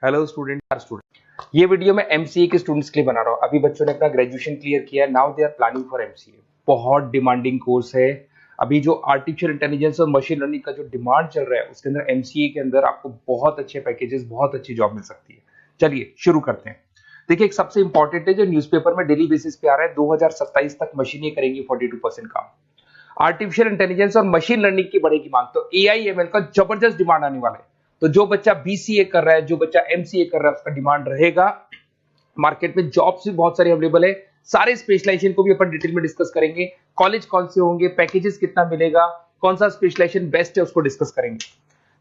Hello student, ये video मैं MCA के स्टूडेंट्स के लिए बना रहा हूँ। अभी बच्चों ने अपना ग्रेजुएशन क्लियर किया है, now they are planning for MCA. बहुत डिमांडिंग कोर्स है। अभी जो आर्टिफिशियल इंटेलिजेंस और मशीन लर्निंग का जो डिमांड चल रहा है उसके अंदर एमसीए के अंदर आपको बहुत अच्छे पैकेजेस, बहुत अच्छी जॉब मिल सकती है। चलिए शुरू करते हैं। देखिए, एक सबसे इंपॉर्टेंट है जो न्यूज़पेपर में डेली बेसिस पे आ रहा है, 2027 तक मशीनें करेंगी 42% काम। आर्टिफिशियल इंटेलिजेंस और मशीन लर्निंग की बढ़ेगी मांग, तो एआई एमएल का जबरदस्त डिमांड आने वाला है। तो जो बच्चा बीसीए कर रहा है, जो बच्चा एमसीए कर रहा है, उसका डिमांड रहेगा। मार्केट में जॉब्स भी बहुत सारी अवेलेबल है। सारे स्पेशलाइजेशन को भी अपन डिटेल में डिस्कस करेंगे। कॉलेज कौन से होंगे, पैकेजेस कितना मिलेगा, कौन सा स्पेशलाइजेशन बेस्ट है, उसको डिस्कस करेंगे।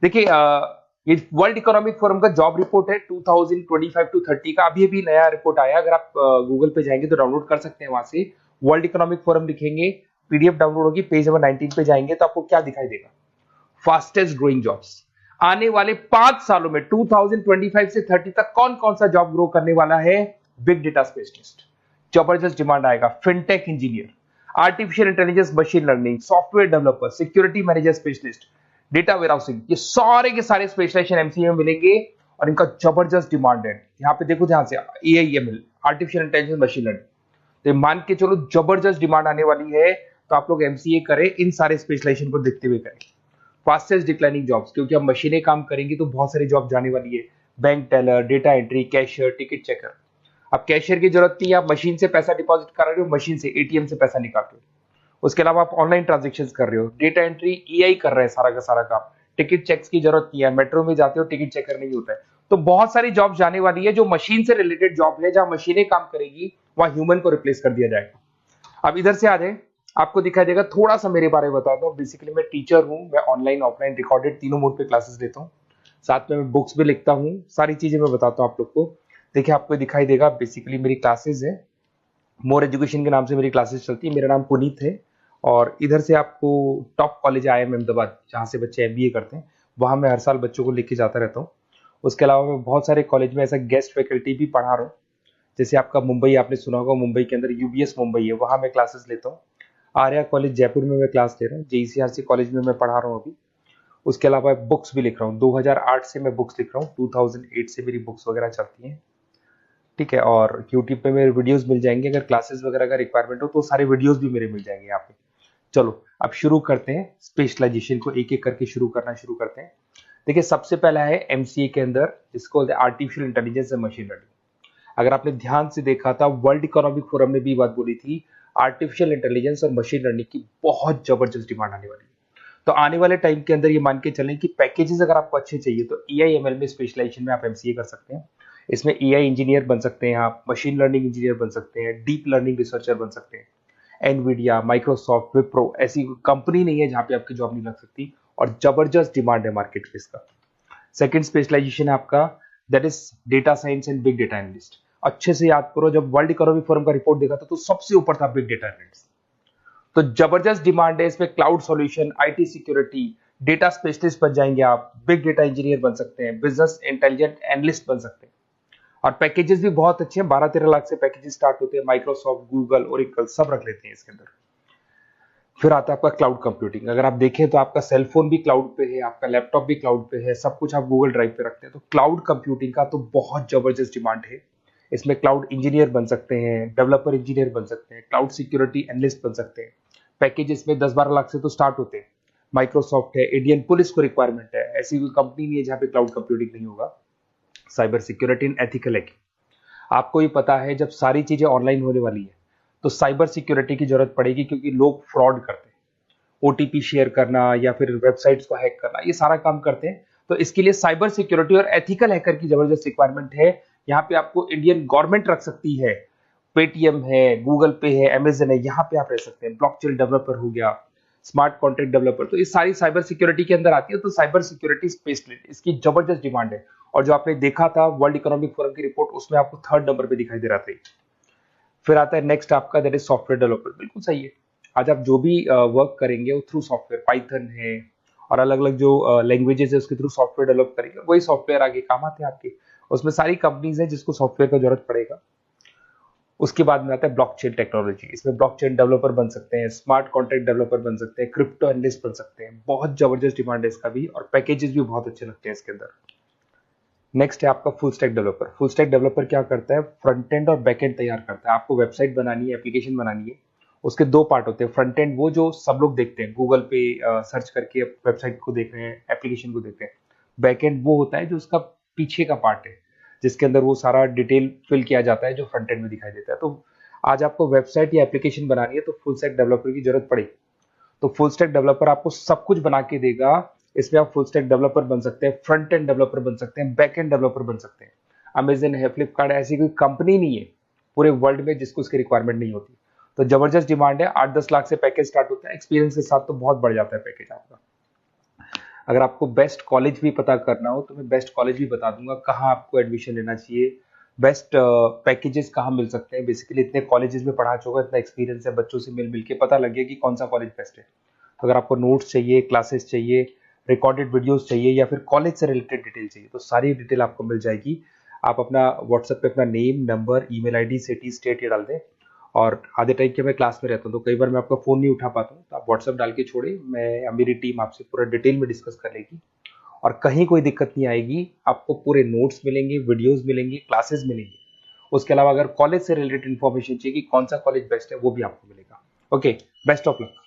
देखिए, ये वर्ल्ड इकोनॉमिक फोरम का जॉब रिपोर्ट है 2025 टू 30 का। अभी अभी नया रिपोर्ट आया, अगर आप गूगल पे जाएंगे तो डाउनलोड कर सकते हैं। वहां से वर्ल्ड इकोनॉमिक फोरम लिखेंगे, पीडीएफ डाउनलोड होगी, पेज नंबर 19 पे जाएंगे तो आपको क्या दिखाई देगा, फास्टेस्ट ग्रोइंग जॉब्स। आने वाले 5 सालों में 2025 से 30 तक कौन कौन सा जॉब ग्रो करने वाला है। बिग डेटा स्पेशलिस्ट, जबरदस्त डिमांड आएगा। Fintech engineer, artificial intelligence machine learning, software developer, security manager specialist, data warehousing, ये सारे के सारे स्पेशलाइजेशन एमसीए में मिलेंगे और इनका जबरदस्त डिमांड है। यहाँ पे देखो, ध्यान से, AIML, artificial intelligence machine learning, तो मान के चलो जबरदस्त डिमांड आने वाली है। तो आप लोग एमसीए करें, इन सारे स्पेशलाइजेशन को देखते हुए करें। फास्टेस्ट डिक्लाइनिंग जॉब्स, क्योंकि अब मशीनें काम करेंगी तो बहुत सारी जॉब जाने वाली है। Bank teller, data entry, cashier, ticket checker. अब कैशियर की जरूरत नहीं है, आप मशीन से पैसा डिपॉजिट कर रहे हो, मशीन से एटीएम से पैसा निकाल रहे हो। उसके अलावा आप ऑनलाइन ट्रांजेक्शन कर रहे हो। डेटा एंट्री एआई कर रहा है सारा का सारा काम। टिकट चेक्स की जरूरत नहीं है, मेट्रो में जाते हो टिकट चेकर नहीं होता है। तो बहुत सारी जॉब जाने वाली है जो मशीन से रिलेटेड जॉब है, जहां मशीनें काम करेगी वहां ह्यूमन को रिप्लेस कर दिया जाएगा। अब इधर से आ जाए, आपको दिखाई देगा। थोड़ा सा मेरे बारे में बता दो। बेसिकली मैं टीचर हूँ, मैं ऑनलाइन ऑफलाइन रिकॉर्डेड तीनों मोड पे क्लासेस लेता हूँ। साथ में मैं बुक्स भी लिखता हूँ, सारी चीजें मैं बताता हूँ आप लोग को। देखिए, आपको दिखाई देगा, बेसिकली मेरी क्लासेस है, मोर एजुकेशन के नाम से मेरी क्लासेस चलती है। मेरा नाम पुनीत है और इधर से आपको टॉप कॉलेज IIM अहमदाबाद, जहाँ से बच्चे MBA करते हैं, वहाँ मैं हर साल बच्चों को लेके जाता रहता हूँ। उसके अलावा मैं बहुत सारे कॉलेज में ऐसा गेस्ट फैकल्टी भी पढ़ा रहा हूँ। जैसे आपका मुंबई, आपने सुना होगा, मुंबई के अंदर UBS मुंबई है, वहाँ मैं क्लासेस लेता हूँ। आर्या कॉलेज जयपुर में मैं क्लास ले रहा हूँ। JECRC कॉलेज में मैं पढ़ा रहा हूँ अभी। उसके अलावा बुक्स भी लिख रहा हूँ। 2008 से मैं बुक्स लिख रहा हूँ, 2008 से मेरी बुक्स वगैरह चलती हैं। ठीक है, और यूट्यूब पे मेरे वीडियोस मिल जाएंगे। अगर क्लासेस वगैरह का रिक्वायरमेंट हो तो सारे वीडियोस भी मेरे मिल जाएंगे यहाँ पे। चलो अब शुरू करते हैं, स्पेशलाइजेशन को एक एक करके शुरू करते हैं। देखिए, सबसे पहला है एमसीए के अंदर, जिसको artificial intelligence and machine learning. अगर आपने ध्यान से देखा था, वर्ल्ड इकोनॉमिक फोरम ने भी बात बोली थी, आर्टिफिशियल इंटेलिजेंस और मशीन लर्निंग की बहुत जबरदस्त डिमांड आने वाली है। तो आने वाले टाइम के अंदर ये मान के चलें कि पैकेजेस अगर आपको अच्छे चाहिए तो एआईएमएल में स्पेशलाइजेशन में आप एमसीए कर सकते हैं। इसमें एआई इंजीनियर बन सकते हैं, आप मशीन लर्निंग इंजीनियर बन सकते हैं, डीप लर्निंग रिसर्चर बन सकते हैं। एनवीडिया, माइक्रोसॉफ्ट, विप्रो, ऐसी कंपनी नहीं है जहां पे आपकी जॉब नहीं लग सकती, और जबरदस्त डिमांड है मार्केट पे इसका। सेकंड स्पेशलाइजेशन है आपका, that is data science and big data analyst. अच्छे से याद करो, जब वर्ल्ड इकोनॉमिक फोरम का रिपोर्ट देखा था तो सबसे ऊपर था बिग डेटा एनालिस्ट। तो जबरदस्त डिमांड है इसमें। Cloud solution, IT security, data specialist बन जाएंगे आप, बिग डेटा इंजीनियर बन सकते हैं, बिजनेस इंटेलिजेंट एनालिस्ट बन सकते हैं। और पैकेजेस भी बहुत अच्छे हैं, 12-13 लाख से पैकेजेस स्टार्ट होते हैं। माइक्रोसॉफ्ट, गूगल, ओरेकल सब रख लेते हैं इसके अंदर। फिर आता है आपका क्लाउड कंप्यूटिंग। अगर आप देखें तो आपका सेलफोन भी क्लाउड पे है, आपका लैपटॉप भी क्लाउड पे है, सब कुछ आप गूगल ड्राइव पे रखते हैं। तो क्लाउड कंप्यूटिंग का तो बहुत जबरदस्त डिमांड है। इसमें क्लाउड इंजीनियर बन सकते हैं, डेवलपर इंजीनियर बन सकते हैं, क्लाउड सिक्योरिटी एनालिस्ट बन सकते हैं। पैकेज इसमें 10-12 लाख से तो स्टार्ट होते हैं। माइक्रोसॉफ्ट है, इंडियन पुलिस को रिक्वायरमेंट है, ऐसी कोई कंपनी नहीं है जहां पे क्लाउड कंप्यूटिंग नहीं होगा। Cyber security and ethical hacking, आपको ही पता है जब सारी चीजें ऑनलाइन होने वाली है तो साइबर सिक्योरिटी की जरूरत पड़ेगी, क्योंकि लोग फ्रॉड करते हैं। ओटीपी शेयर करना या फिर वेबसाइट्स को हैक करना, ये सारा काम करते हैं। तो इसके लिए साइबर सिक्योरिटी और एथिकल हैकर की जबरदस्त रिक्वायरमेंट है। यहाँ पे आपको इंडियन गवर्नमेंट रख सकती है, पेटीएम है, गूगल पे है, अमेजन है, यहाँ पे आप रह सकते हैं। ब्लॉकचेन डेवलपर हो गया, स्मार्ट कॉन्ट्रैक्ट डेवलपर, तो ये सारी साइबर सिक्योरिटी के अंदर आती है। तो साइबर सिक्योरिटी स्पेशलिस्ट, इसकी जबरदस्त डिमांड है। और जो आपने देखा था वर्ल्ड इकोनॉमिक फोरम की रिपोर्ट, उसमें आपको 3rd नंबर पे दिखाई दे रहा था। फिर आता है नेक्स्ट आपका, दैट इज सॉफ्टवेयर डेवलपर। बिल्कुल सही है। आज आप जो भी वर्क करेंगे वो थ्रू सॉफ्टवेयर, पाइथन है और अलग अलग जो लैंग्वेजेस है उसके थ्रू सॉफ्टवेयर डेवलप करेंगे, वही सॉफ्टवेयर आगे काम आते हैं आपके। उसमें सारी कंपनीज है जिसको सॉफ्टवेयर का जरूरत पड़ेगा। उसके बाद में आता है ब्लॉकचेन टेक्नोलॉजी। इसमें ब्लॉकचेन डेवलपर बन सकते हैं, स्मार्ट कॉन्ट्रैक्ट डेवलपर बन सकते हैं, क्रिप्टो एनालिस्ट बन सकते हैं। बहुत जबरदस्त डिमांड है इसका भी, और पैकेजेस भी बहुत अच्छे लगते हैं इसके अंदर। नेक्स्ट है आपका full stack developer. Full stack developer क्या करता है, फ्रंट एंड और बैक एंड तैयार करता है। आपको वेबसाइट बनानी है, एप्लीकेशन बनानी है, उसके दो पार्ट होते हैं। फ्रंट एंड वो जो सब लोग देखते हैं, गूगल पे सर्च करके वेबसाइट को देख रहे हैं, एप्लीकेशन को देख रहे हैं। बैक एंड वो होता है जो उसका पीछे का पार्ट है, जिसके अंदर वो सारा डिटेल फिल किया जाता है जो फ्रंट एंड में दिखाई देता है। तो आज आपको वेबसाइट या एप्लीकेशन बनानी है तो फुल स्टैक डेवलपर की जरूरत पड़ेगी। तो फुल स्टैक डेवलपर आपको सब कुछ बना के देगा। इसमें आप फुल स्टैक डेवलपर बन सकते हैं, फ्रंट एंड डेवलपर बन सकते हैं, बैक एंड डेवलपर बन सकते हैं। अमेजन है, फ्लिपकार्ट, ऐसी कोई कंपनी नहीं है पूरे वर्ल्ड में जिसको उसकी रिक्वायरमेंट नहीं होती। तो जबरदस्त डिमांड है, 8-10 लाख से पैकेज स्टार्ट होता है, एक्सपीरियंस के साथ तो बहुत बढ़ जाता है पैकेज आपका। अगर आपको बेस्ट कॉलेज भी पता करना हो तो मैं बेस्ट कॉलेज भी बता दूंगा, कहाँ आपको एडमिशन लेना चाहिए, बेस्ट पैकेजेस कहाँ मिल सकते हैं। बेसिकली इतने कॉलेजेस में पढ़ा चुका, इतना एक्सपीरियंस है, बच्चों से मिल मिल के पता लग गया कि कौन सा कॉलेज बेस्ट है। तो अगर आपको नोट्स चाहिए, क्लासेस चाहिए, रिकॉर्डेड वीडियोस चाहिए, या फिर कॉलेज से रिलेटेड डिटेल चाहिए, तो सारी डिटेल आपको मिल जाएगी। आप अपना व्हाट्सएप पे अपना name, number, email ID, city, state ये डाल दें। और आधे टाइम के मैं क्लास में रहता हूँ तो कई बार मैं आपका फ़ोन नहीं उठा पाता हूँ, तो आप व्हाट्सएप डाल के छोड़े, मैं या मेरी टीम आपसे पूरा डिटेल में डिस्कस कर लेगी। और कहीं कोई दिक्कत नहीं आएगी, आपको पूरे नोट्स मिलेंगे, वीडियोस मिलेंगे, क्लासेस मिलेंगे। उसके अलावा अगर कॉलेज से रिलेटेड इन्फॉर्मेशन चाहिए कि कौन सा कॉलेज बेस्ट है, वो भी आपको मिलेगा। Okay, best of luck.